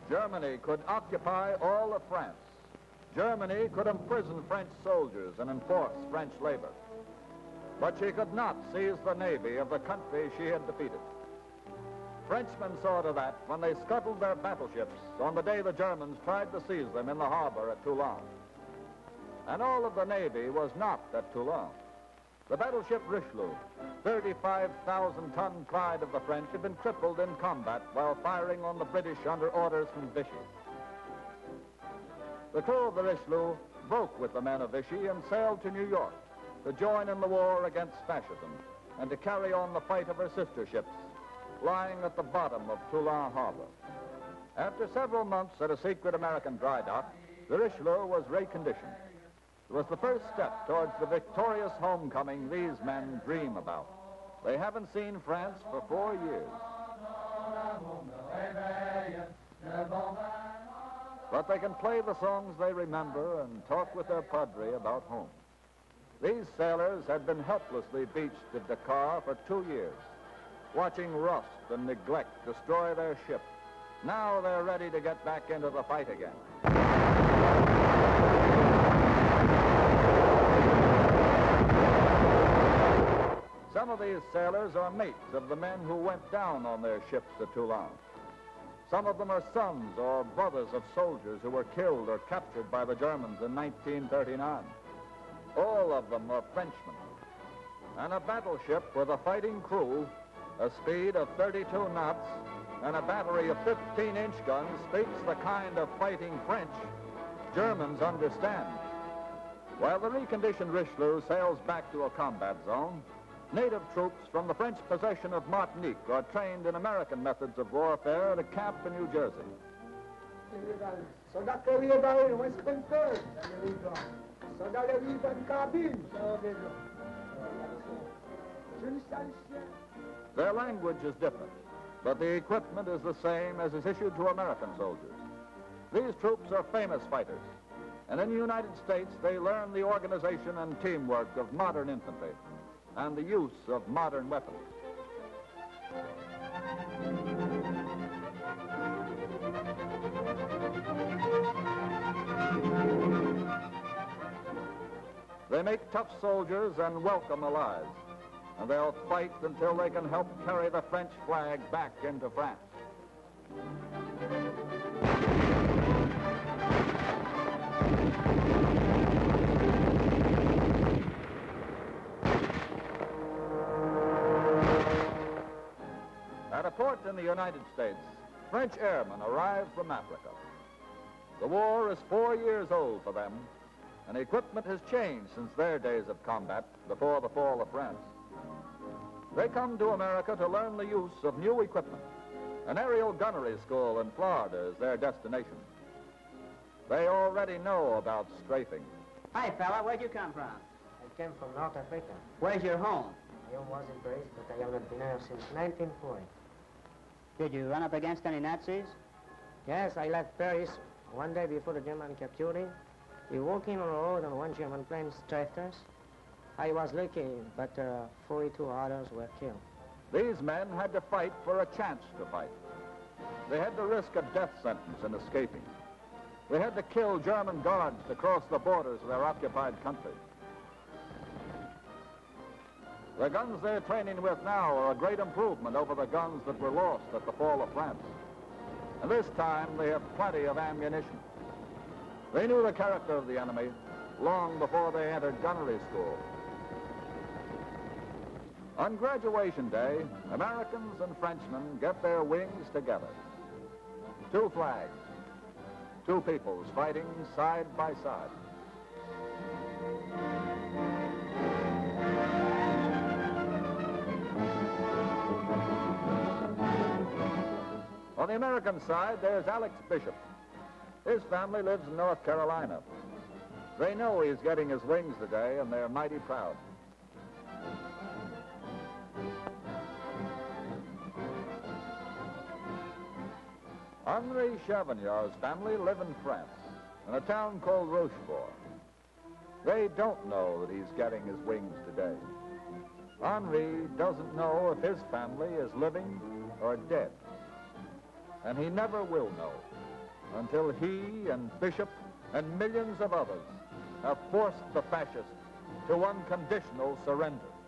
Germany could occupy all of France. Germany could imprison French soldiers and enforce French labor. But she could not seize the navy of the country she had defeated. Frenchmen saw to that when they scuttled their battleships on the day the Germans tried to seize them in the harbor at Toulon. And all of the navy was not at Toulon. The battleship Richelieu, 35,000-ton pride of the French, had been crippled in combat while firing on the British under orders from Vichy. The crew of the Richelieu broke with the men of Vichy and sailed to New York to join in the war against fascism and to carry on the fight of her sister ships lying at the bottom of Toulon Harbor. After several months at a secret American dry dock, the Richelieu was reconditioned. It was the first step towards the victorious homecoming these men dream about. They haven't seen France for 4 years. But they can play the songs they remember and talk with their padre about home. These sailors had been helplessly beached at Dakar for 2 years, watching rust and neglect destroy their ship. Now they're ready to get back into the fight again. Some of these sailors are mates of the men who went down on their ships at Toulon. Some of them are sons or brothers of soldiers who were killed or captured by the Germans in 1939. All of them are Frenchmen. And a battleship with a fighting crew, a speed of 32 knots, and a battery of 15-inch guns speaks the kind of fighting French Germans understand. While the reconditioned Richelieu sails back to a combat zone, native troops from the French possession of Martinique are trained in American methods of warfare at a camp in New Jersey. Their language is different, but the equipment is the same as is issued to American soldiers. These troops are famous fighters, and in the United States they learn the organization and teamwork of modern infantry and the use of modern weapons. They make tough soldiers and welcome allies, and they'll fight until they can help carry the French flag back into France. At a port in the United States, French airmen arrived from Africa. The war is 4 years old for them, and equipment has changed since their days of combat before the fall of France. They come to America to learn the use of new equipment. An aerial gunnery school in Florida is their destination. They already know about strafing. Hi, fella. Where'd you come from? I came from North Africa. Where's your home? My home was in Paris, but I have not been here since 1940. Did you run up against any Nazis? Yes, I left Paris one day before the German capturing. We walking on the road and one German plane strafed us. I was lucky, but 42 others were killed. These men had to fight for a chance to fight. They had to risk a death sentence in escaping. They had to kill German guards to cross the borders of their occupied country. The guns they're training with now are a great improvement over the guns that were lost at the fall of France. And this time they have plenty of ammunition. They knew the character of the enemy long before they entered gunnery school. On graduation day, Americans and Frenchmen get their wings together. 2 flags, 2 peoples fighting side by side. On the American side, there's Alex Bishop. His family lives in North Carolina. They know he's getting his wings today, and they're mighty proud. Henri Chavagnar's family live in France, in a town called Rochefort. They don't know that he's getting his wings today. Henri doesn't know if his family is living or dead. And he never will know. until he and Bishop and millions of others have forced the fascists to unconditional surrender.